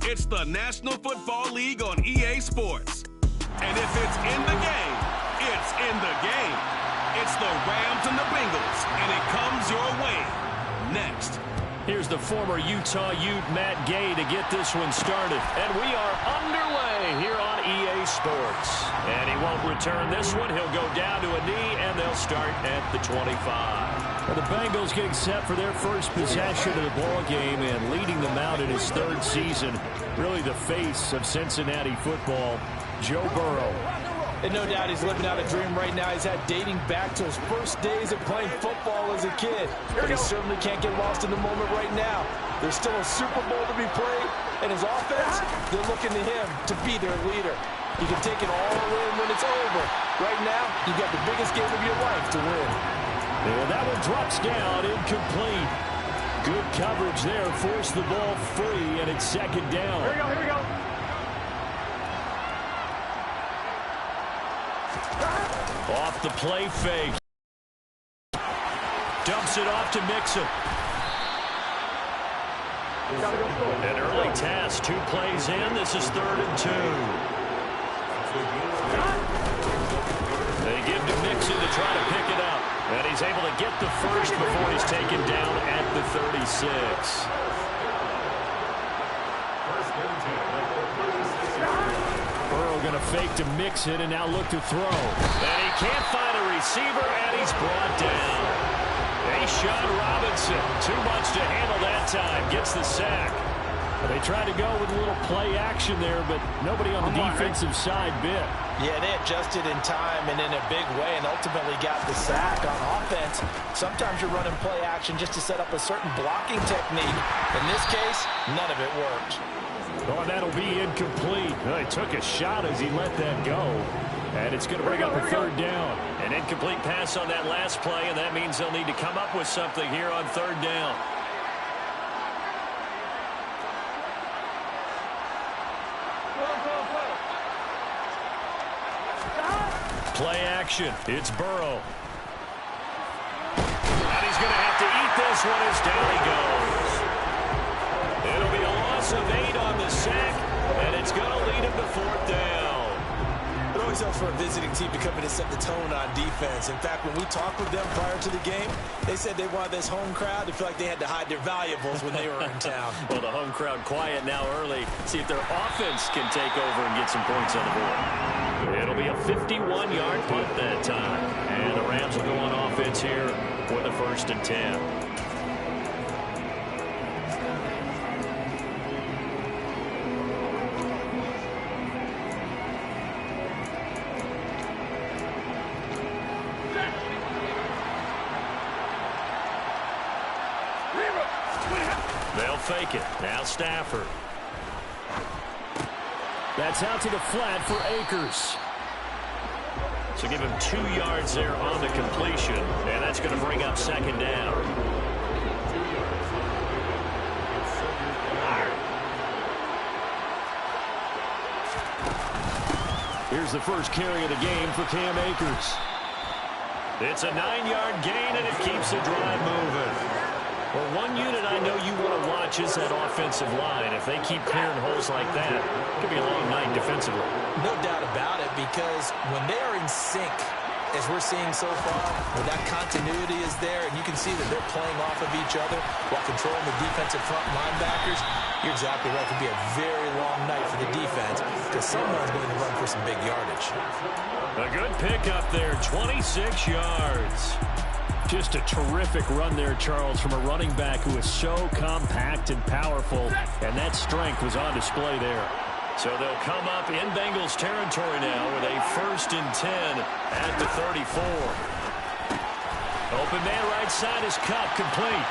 It's the National Football League on EA Sports. And if it's in the game, it's in the game. It's the Rams and the Bengals, and it comes your way next. Here's the former Utah Ute Matt Gay to get this one started. And we are underway here on EA Sports. And he won't return this one. He'll go down to a knee, and they'll start at the 25. Well, the Bengals getting set for their first possession of the ball game and leading them out in his third season. Really the face of Cincinnati football, Joe Burrow. And no doubt he's living out a dream right now. He's had dating back to his first days of playing football as a kid. But he certainly can't get lost in the moment right now. There's still a Super Bowl to be played, and his offense, they're looking to him to be their leader. He can take it all in when it's over. Right now, you got the biggest game of your life to win. And that one drops down, incomplete. Good coverage there, forced the ball free, and it's second down. Here we go. Off the play fake. Dumps it off to Mixon. An early task, 2 plays in. This is 3rd and 2. They give to Mixon to try to pick it up. And he's able to get the first before he's taken down at the 36. Going to fake to Mixon and now look to throw. And he can't find a receiver, and he's brought down. A'Shawn Robinson, too much to handle that time, gets the sack. They tried to go with a little play action there, but nobody on the defensive side bit. Yeah, they adjusted in time and in a big way and ultimately got the sack. On offense, sometimes you're running play action just to set up a certain blocking technique. In this case, none of it worked. Oh, that'll be incomplete. Well, he took a shot as he let that go. And it's going to bring up a 3rd down. An incomplete pass on that last play, and that means they'll need to come up with something here on 3rd down. Play action. It's Burrow. And he's going to have to eat this one as down he goes. It'll be a loss of 8 on the sack, and it's going to lead him to 4th down. It always helps for a visiting team to come in and set the tone on defense. In fact, when we talked with them prior to the game, they said they wanted this home crowd to feel like they had to hide their valuables when they were in town. Well, the home crowd quiet now early. See if their offense can take over and get some points on the board. It'll be a 51-yard punt that time. And the Rams will go on offense here with a 1st and 10. They'll fake it. Now Stafford. That's out to the flat for Akers. So give him 2 yards there on the completion, and that's going to bring up 2nd down. Here's the first carry of the game for Cam Akers. It's a 9-yard gain, and it keeps the drive moving. Well, one unit I know you want to watch is that offensive line. If they keep clearing holes like that, it could be a long night defensively. No doubt about it, because when they are in sync, as we're seeing so far, when that continuity is there, and you can see that they're playing off of each other while controlling the defensive front linebackers, you're exactly right. It could be a very long night for the defense because someone's going to run for some big yardage. A good pickup there, 26 yards. Just a terrific run there, Charles, from a running back who is so compact and powerful, and that strength was on display there. So they'll come up in Bengals territory now with a 1st and 10 at the 34. Open man right side is cut, complete.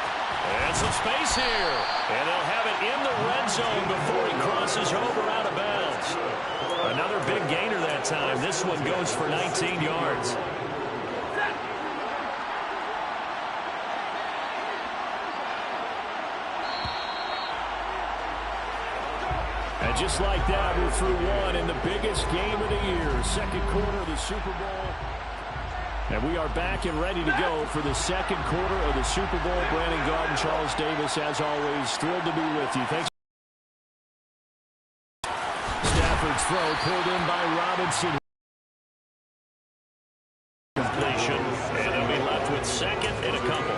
And some space here. And they'll have it in the red zone before he crosses over out of bounds. Another big gainer that time. This one goes for 19 yards. And just like that, we're through one in the biggest game of the year, 2nd quarter of the Super Bowl. And we are back and ready to go for the 2nd quarter of the Super Bowl. Brandon Gaudin, Charles Davis, as always, thrilled to be with you. Thanks. throw pulled in by Robinson. Completion, and they'll be left with second and a couple.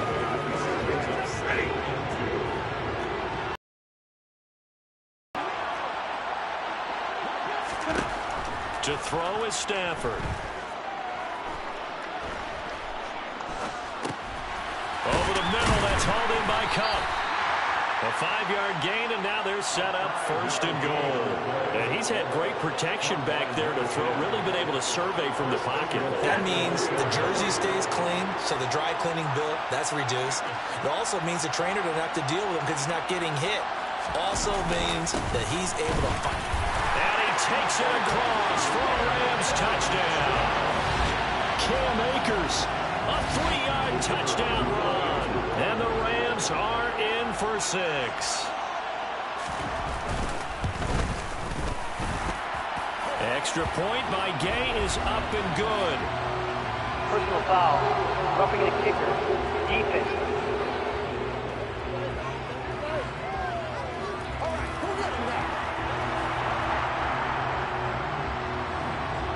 To throw is Stafford. Over the middle, that's hauled in by Kupp. A 5-yard gain, and now they're set up first and goal. And he's had great protection back there to throw, really been able to survey from the pocket. That means the jersey stays clean, so the dry cleaning bill, that's reduced. It also means the trainer doesn't have to deal with him because he's not getting hit. Also means that he's able to fight. And he takes it across for a Rams touchdown. Cam Akers, a 3-yard touchdown run. And the Rams are in for 6. Extra point by Gay is up and good. Personal foul. Roughing the kicker. Defense.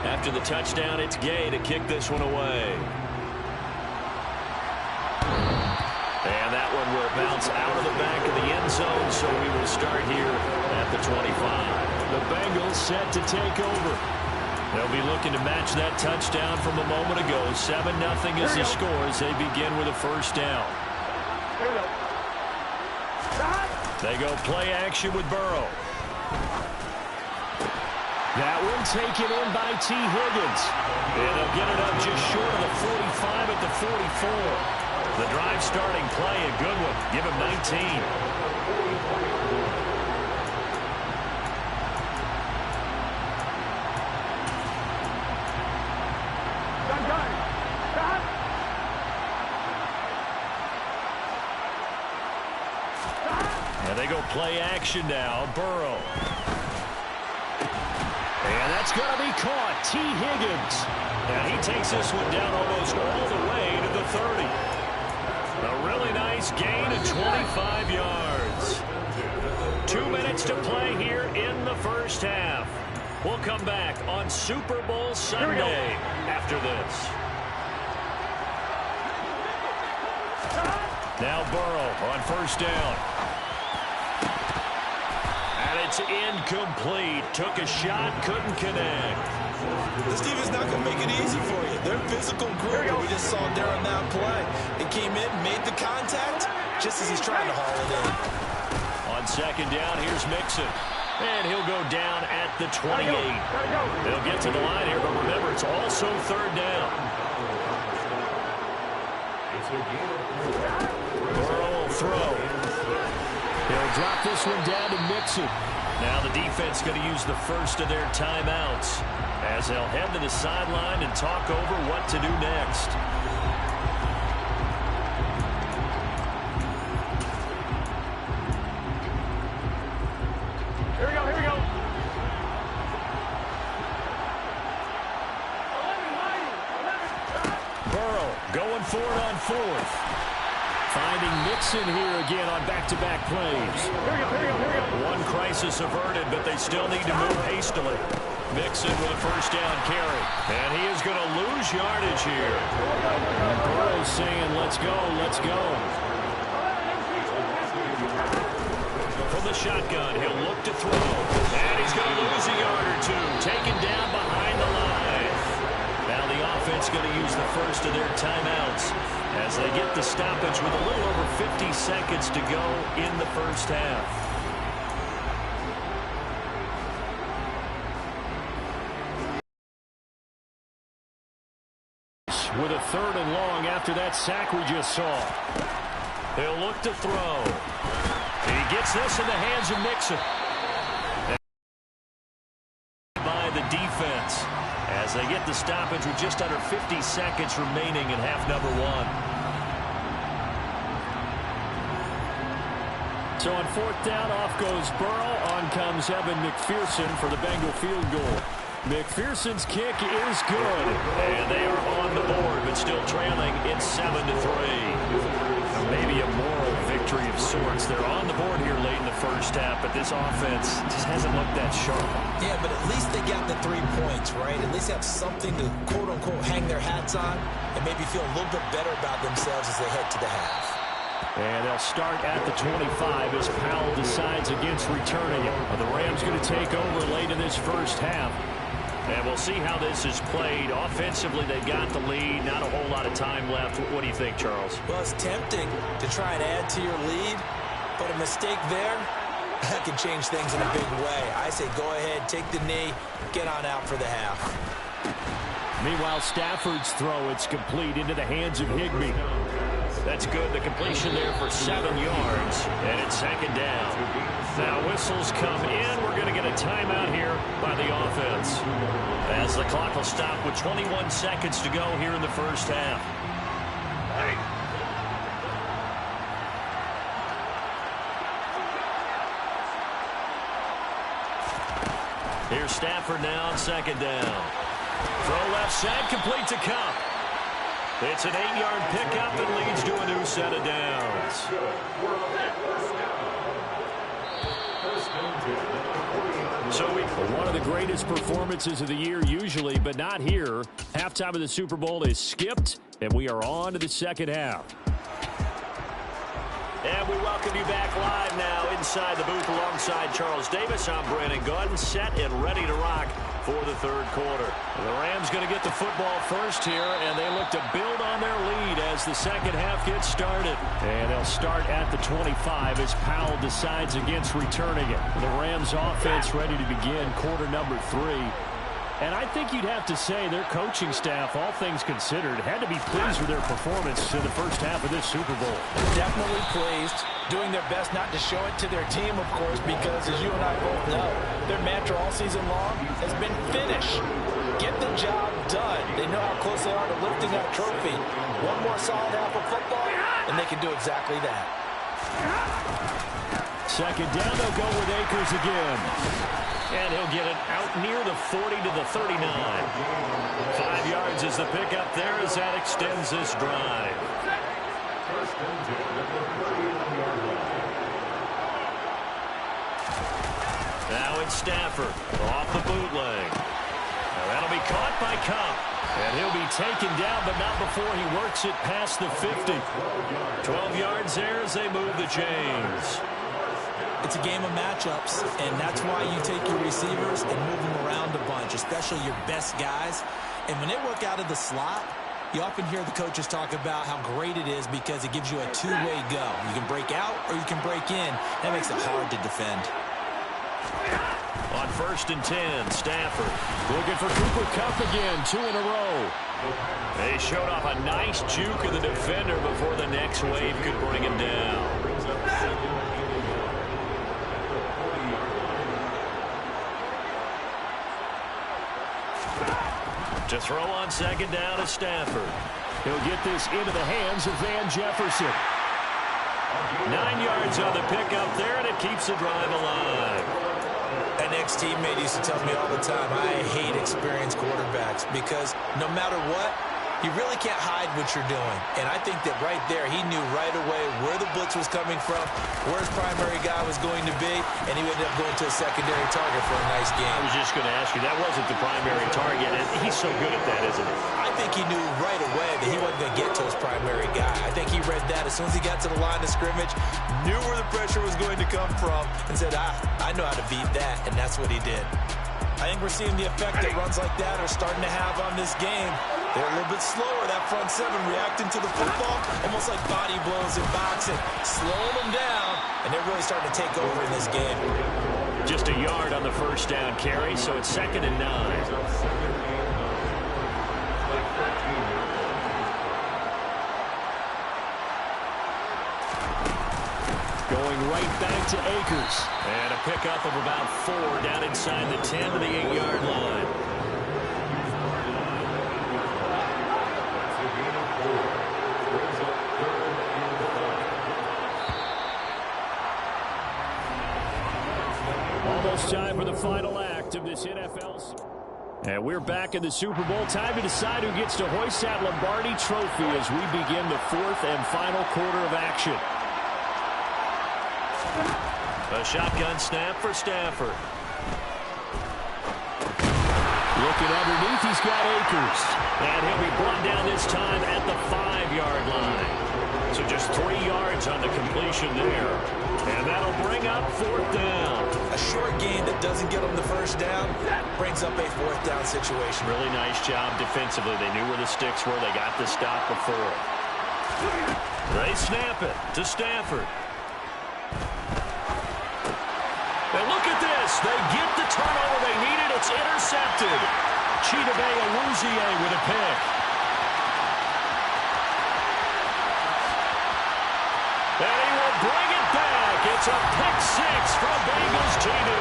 After the touchdown, it's Gay to kick this one away. And that one will bounce out of the back of the end zone, so we will start here at the 25. The Bengals set to take over. They'll be looking to match that touchdown from a moment ago. 7-0 is the score as they begin with a first down. They go play action with Burrow. That one taken in by T. Higgins. And they'll get it up just short of the 45 at the 44. The drive starting play, a good one. Give him 19. And they go play action now. Burrow. And that's going to be caught. T. Higgins. And he takes this one down almost all the way to the 30. A really nice gain of 25 yards. 2 minutes to play here in the first half. We'll come back on Super Bowl Sunday after this. Now Burrow on first down. And it's incomplete. Took a shot, couldn't connect. This team is not going to make it easy for you. They're a physical group that we just saw during that play. It came in, made the contact, just as he's trying to haul it in. On second down, here's Mixon. And he'll go down at the 28. They'll get to the line here, but remember, it's also third down. Burrow will throw. He'll drop this one down to Mixon. Now the defense going to use the first of their timeouts as they'll head to the sideline and talk over what to do next. Here we go. Burrow going for it on fourth. Finding Mixon here again on back-to-back plays. Here we go. One crisis averted, but they still need to move hastily. Mixon with a first down carry. And he is going to lose yardage here. And Burrow's saying, let's go. From the shotgun, he'll look to throw. And he's going to lose a yard or two. Taken down behind the line. Now the offense going to use the first of their timeouts as they get the stoppage with a little over 50 seconds to go in the first half. With a third and long after that sack we just saw. He'll look to throw. He gets this in the hands of Mixon. By the defense as they get the stoppage with just under 50 seconds remaining in half number one. So on fourth down, off goes Burrow. On comes Evan McPherson for the Bengal field goal. McPherson's kick is good. And they are on the board, but still trailing. It's 7-3. Maybe a moral victory of sorts. They're on the board here late in the first half, but this offense just hasn't looked that sharp. Yeah, but at least they got the 3 points, right? At least have something to, quote-unquote, hang their hats on and maybe feel a little bit better about themselves as they head to the half. And they'll start at the 25 as Powell decides against returning it. The Rams going to take over late in this first half. And we'll see how this is played. Offensively, they've got the lead. Not a whole lot of time left. What do you think, Charles? Well, it's tempting to try and add to your lead, but a mistake there, that can change things in a big way. I say go ahead, take the knee, get on out for the half. Meanwhile, Stafford's throw, it's complete into the hands of Higbee. That's good. The completion there for 7 yards, and it's second down. Now whistles come in. We're going to get a timeout here by the offense, as the clock will stop with 21 seconds to go here in the first half. Here's Stafford now on second down. Throw left side, complete to Kupp. It's an 8-yard pickup that leads to a new set of downs. So one of the greatest performances of the year usually, but not here. Halftime of the Super Bowl is skipped, and we are on to the second half. And we welcome you back live now inside the booth alongside Charles Davis. I'm Brandon Gaudin, set and ready to rock for the third quarter. The Rams going to get the football first here, and they look to build on their lead as the second half gets started. And they'll start at the 25 as Powell decides against returning it. The Rams offense ready to begin quarter number 3. And I think you'd have to say their coaching staff, all things considered, had to be pleased with their performance in the first half of this Super Bowl. Definitely pleased, doing their best not to show it to their team, of course, because as you and I both know, their mantra all season long has been finish. Get the job done. They know how close they are to lifting that trophy. One more solid half of football, and they can do exactly that. Second down, they'll go with Akers again. And he'll get it out near the 40 to the 39. 5 yards is the pickup there as that extends this drive. Now it's Stafford off the bootleg. Now that'll be caught by Kupp. And he'll be taken down, but not before he works it past the 50. 12 yards there as they move the chains. It's a game of matchups, and that's why you take your receivers and move them around a bunch, especially your best guys. And when they work out of the slot, you often hear the coaches talk about how great it is because it gives you a two-way go. You can break out or you can break in. That makes it hard to defend. On 1st and 10, Stafford looking for Cooper Kupp again, 2 in a row. They showed off a nice juke of the defender before the next wave could bring him down. To throw on second down is Stafford. He'll get this into the hands of Van Jefferson. 9 yards on the pickup there, and it keeps the drive alive. An ex-teammate used to tell me all the time, I hate experienced quarterbacks because no matter what, you really can't hide what you're doing. And I think that right there, he knew right away where the blitz was coming from, where his primary guy was going to be, and he ended up going to a secondary target for a nice game. I was just going to ask you, that wasn't the primary target, and he's so good at that, isn't he? I think he knew right away that he wasn't going to get to his primary guy. I think he read that as soon as he got to the line of scrimmage, knew where the pressure was going to come from, and said, I know how to beat that, and that's what he did. I think we're seeing the effect that runs like that are starting to have on this game. They're a little bit slower, that front seven, reacting to the football, almost like body blows in boxing, slowing them down, and they're really starting to take over in this game. Just a yard on the first down carry, so it's 2nd and 9. Going right back to Akers. And a pickup of about 4 down inside the 10 to the 8-yard line. Almost time for the final act of this NFL. And we're back in the Super Bowl. Time to decide who gets to hoist that Lombardi Trophy as we begin the 4th and final quarter of action. A shotgun snap for Stafford. Looking underneath, he's got Akers. And he'll be brought down this time at the 5-yard line. So just 3 yards on the completion there. And that'll bring up 4th down. A short gain that doesn't get them the first down brings up a 4th down situation. Really nice job defensively. They knew where the sticks were. They got the stop before. They snap it to Stafford. And look at this. They get the turnover they needed. It's intercepted. Chidobe Awuzie with a pick. And he will bring it back. It's a pick 6 from Bengals TD.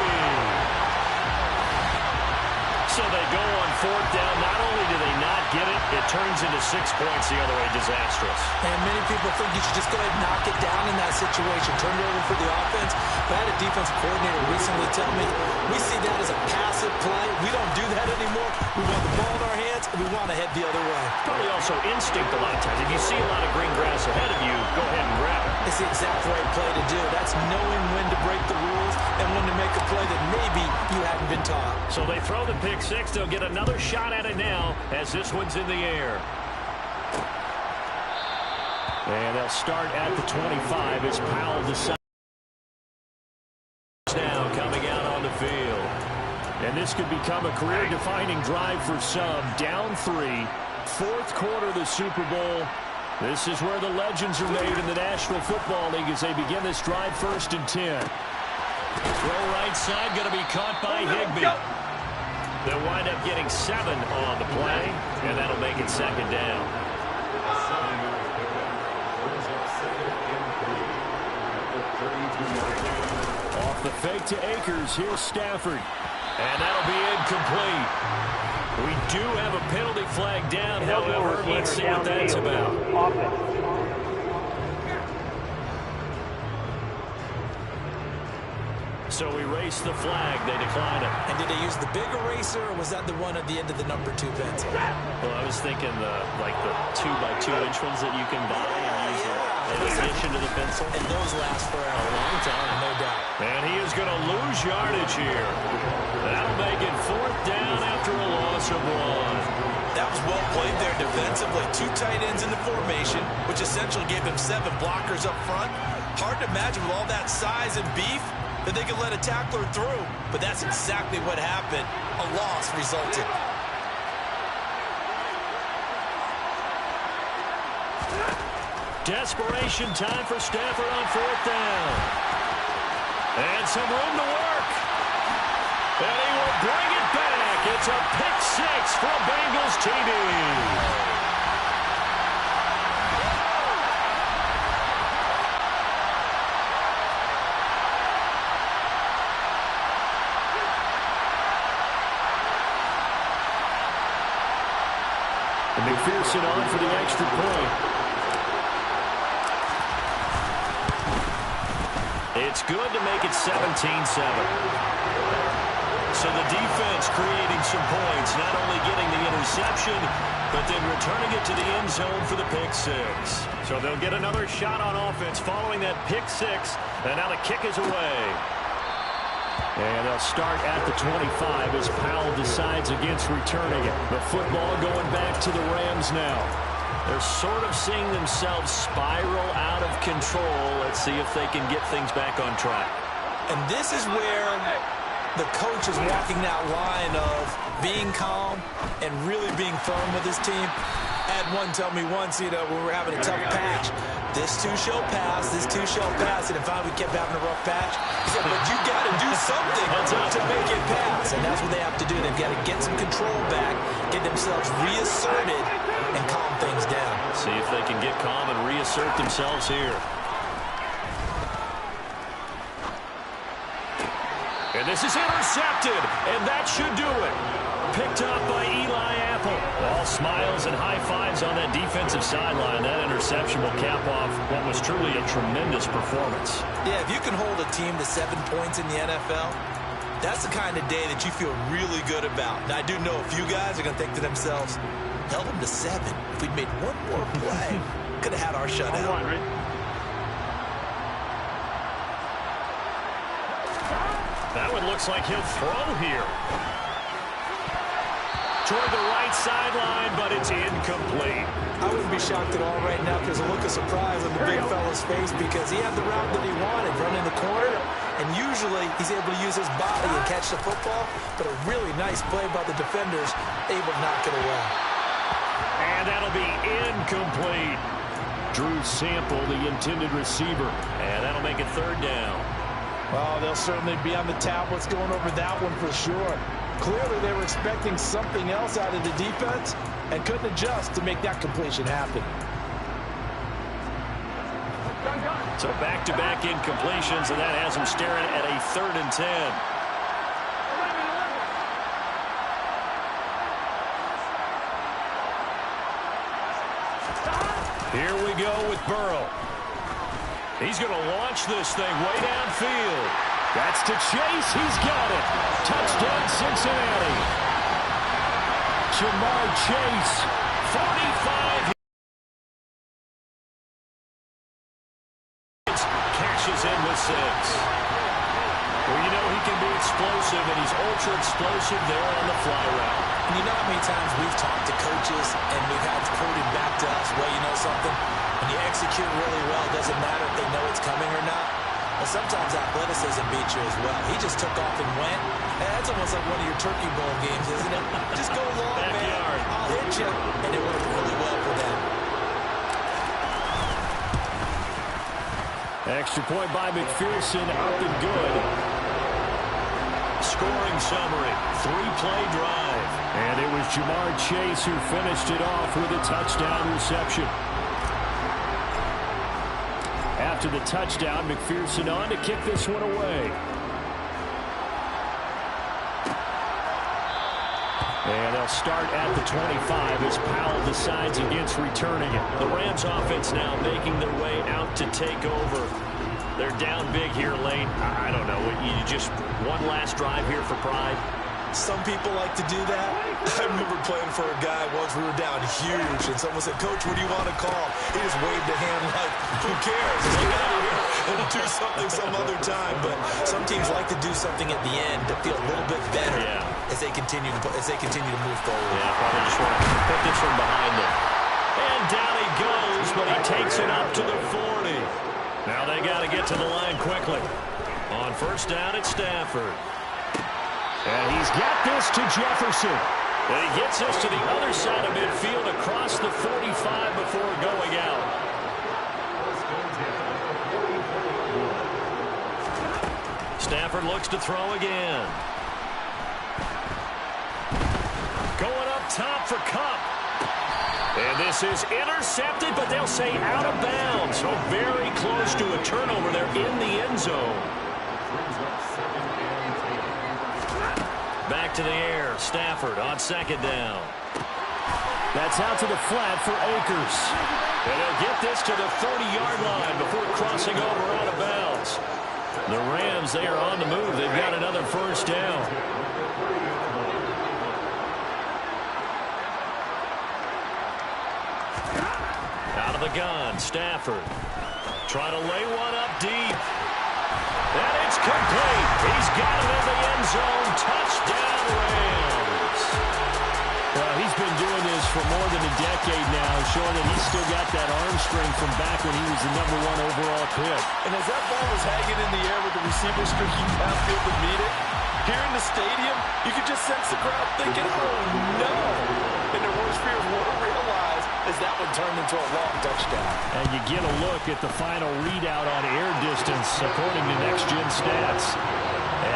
So they go on 4th down. Not only do they not get it, it turns into 6 points the other way. Disastrous. And many people think you should just go ahead and knock it down in that situation. Turn it over for the offense. But I had a defensive coordinator recently tell me, we see that as a passive play. We don't do that anymore. We want the ball in our hands, and we want to head the other way. Probably also instinct a lot of times. If you see a lot of green grass ahead of you, go ahead and grab it. It's the exact right play to do. That's knowing when to break the rules and when to make a play that maybe you haven't been taught. So they throw the pick 6. They'll get another shot at it now as this one's in the air. And they'll start at the 25 as Powell decides now coming out on the field. And this could become a career-defining drive for some. Down 3, 4th quarter of the Super Bowl. This is where the legends are made in the National Football League as they begin this drive 1st and 10. Throw right side, going to be caught by Higbee. They'll wind up getting 7 on the play, and that'll make it 2nd down. Off the fake to Akers, here's Stafford. And that'll be incomplete. We do have a penalty flag down, however. Let's see what that's about. So we race the flag. They decline it. And did they use the big eraser, or was that the one at the end of the number 2 pencil? Well, I was thinking the 2x2-inch ones that you can buy and use in addition to the pencil. And those last for a long time, no doubt. And he is going to lose yardage here. That'll make it 4th down after a loss of 1. That was well played there defensively. 2 tight ends in the formation, which essentially gave them 7 blockers up front. Hard to imagine with all that size and beef that they could let a tackler through. But that's exactly what happened. A loss resulted. Desperation time for Stafford on 4th down. And some room to work. And he will bring it back. It's a pick 6 from Bengals TD. McPherson on for the extra point. It's good to make it 17-7. So the defense creating some points, not only getting the interception, but then returning it to the end zone for the pick 6. So they'll get another shot on offense following that pick 6, and now the kick is away. And they'll start at the 25 as Powell decides against returning it. The football going back to the Rams now. They're sort of seeing themselves spiral out of control. Let's see if they can get things back on track. And this is where the coach is walking that line of being calm and really being firm with his team. I had one tell me once, when we were having a tough patch, this too shall pass, this too shall pass. And finally we kept having a rough patch. He said, but you got to do something to make it pass. And that's what they have to do. They've got to get some control back, get themselves reasserted, and calm things down. See if they can get calm and reassert themselves here. And this is intercepted, and that should do it. Picked up by Eli Apple. All smiles and high fives on that defensive sideline. That interception will cap off what was truly a tremendous performance. Yeah, if you can hold a team to 7 points in the NFL, that's the kind of day that you feel really good about. Now, I do know a few guys are going to think to themselves, held them to 7. If we'd made one more play, could have had our shutout. That one looks like he'll throw here. Toward the right sideline, but it's incomplete. I wouldn't be shocked at all right now because a look of surprise on the big fella's face because he had the route that he wanted, running the corner, and usually he's able to use his body and catch the football, but a really nice play by the defenders, able to knock it away. And that'll be incomplete. Drew Sample, the intended receiver, and that'll make it third down. Oh, they'll certainly be on the tablets going over that one for sure. Clearly, they were expecting something else out of the defense and couldn't adjust to make that completion happen. So back-to-back incompletions, and that has them staring at a 3rd and 10. Here we go with Burrow. He's going to launch this thing way downfield. That's to Chase. He's got it. Touchdown, Cincinnati. Jamar Chase, 45. Cashes in with 6. Well, you know he can be explosive, and he's ultra-explosive there on the fly route. And you know how many times we've talked to coaches and we've had quoted back to us, well, you know something? When you execute really well, it doesn't matter if they know it's coming or not. But sometimes athleticism beats you as well. He just took off and went. And that's almost like one of your Turkey Bowl games, isn't it? Just go long, Backyard. man. I'll hit you. And it worked really well for them. Extra point by McPherson, up and good. Scoring summary, 3-play drive. And it was Jamar Chase who finished it off with a touchdown reception. After the touchdown, McPherson on to kick this one away. And they'll start at the 25 as Powell decides against returning it. The Rams offense now making their way out to take over. They're down big here late. I don't know. You just one last drive here for pride. Some people like to do that. I remember playing for a guy once. We were down huge, and someone said, "Coach, what do you want to call?" He just waved a hand like, "Who cares? Let's get out of here and do something some other time." But some teams like to do something at the end to feel a little bit better as they continue to move forward. Yeah, probably just want to put this from behind them. And down he goes, but he takes it up to the 40. Now they got to get to the line quickly. On first down, it's Stafford. And he's got this to Jefferson. And he gets this to the other side of midfield across the 45 before going out. Stafford looks to throw again. Going up top for Kupp. And this is intercepted, but they'll say out of bounds. So very close to a turnover there in the end zone. Back to the air. Stafford on second down. That's out to the flat for Akers. And he'll get this to the 30-yard line before crossing over out of bounds. The Rams, they are on the move. They've got another first down. Out of the gun, Stafford. Trying to lay one up deep. And it's complete. He's got it in the end zone. Touchdown, Rams. Well, he's been doing this for more than a decade now, showing that he's still got that arm strength from back when he was the #1 overall pick. And as that ball was hanging in the air with the receiver streaking downfield to meet it, here in the stadium, you could just sense the crowd thinking, oh, no. And their worst fears were realized as that one turned into a long touchdown. And you get a look at the final readout on air distance according to Next Gen Stats.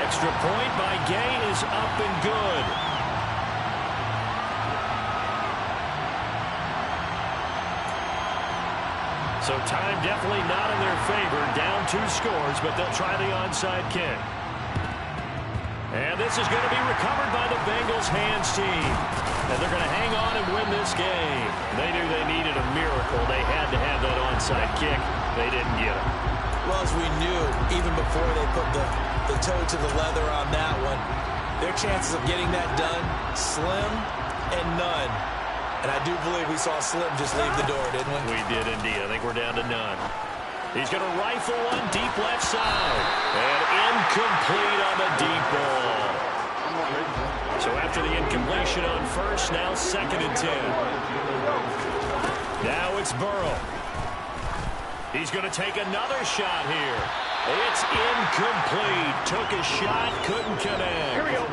Extra point by Gay is up and good. So time definitely not in their favor. Down 2 scores, but they'll try the onside kick. And this is going to be recovered by the Bengals hands team. And they're going to hang on and win this game. They knew they needed a miracle. They had to have that onside kick. They didn't get it. Well, as we knew, even before they put the toe to the leather on that one, their chances of getting that done, slim and none. And I do believe we saw Slim just leave the door, didn't we? We did indeed. I think we're down to none. He's going to rifle one deep left side. And incomplete on the deep ball. So after the incompletion on first, now 2nd and 10. Now it's Burrow. He's going to take another shot here. It's incomplete. Took a shot, couldn't connect. Here we go.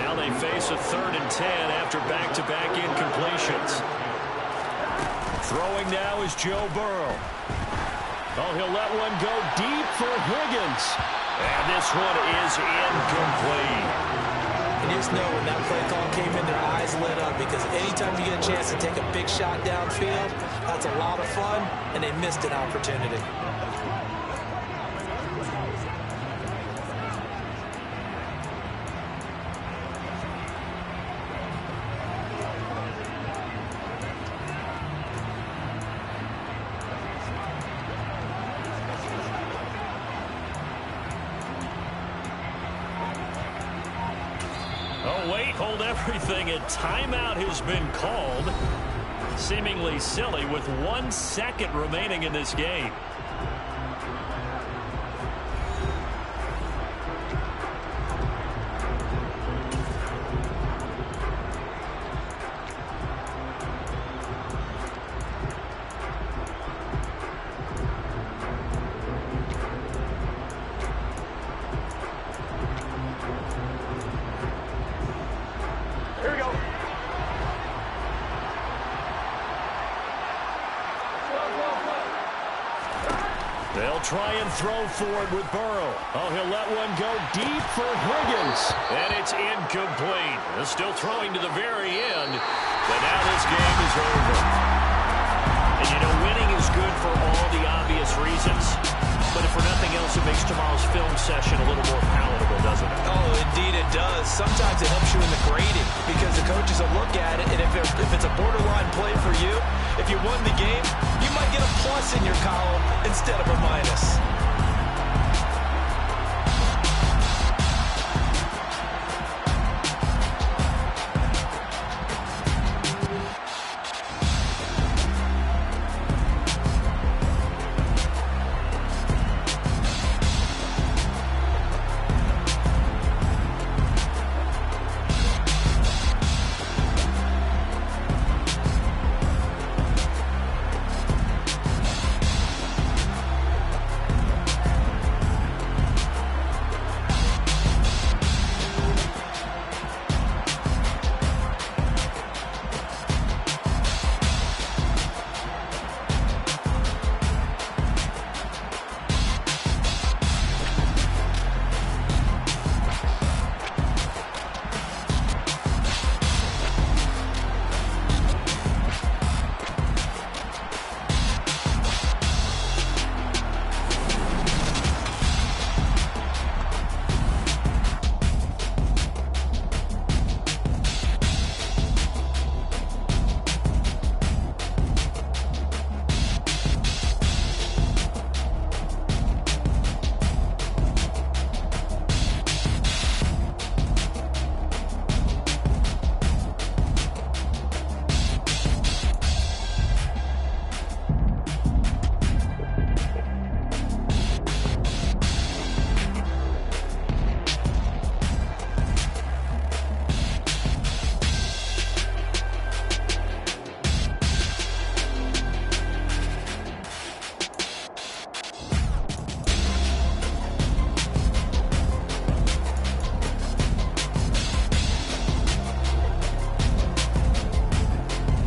Now they face a 3rd and 10 after back-to-back incompletions. Throwing now is Joe Burrow. Oh, he'll let one go deep for Higgins. And this one is incomplete. And you just know when that play call came in, their eyes lit up, because anytime you get a chance to take a big shot downfield, that's a lot of fun, and they missed an opportunity. Oh, wait, hold everything. A timeout has been called. Seemingly silly with 1 second remaining in this game. They'll try and throw forward with Burrow. Oh, he'll let one go deep for Higgins. And it's incomplete. They're still throwing to the very end. But now this game is over. And you know, winning is good for all the obvious reasons. But if for nothing else, it makes tomorrow's film session a little more palatable, doesn't it? Oh, indeed it does. Sometimes it helps you in the grading, because the coaches will look at it, and if it's a borderline play for you, if you won the game, you might get a plus in your column instead of a minus.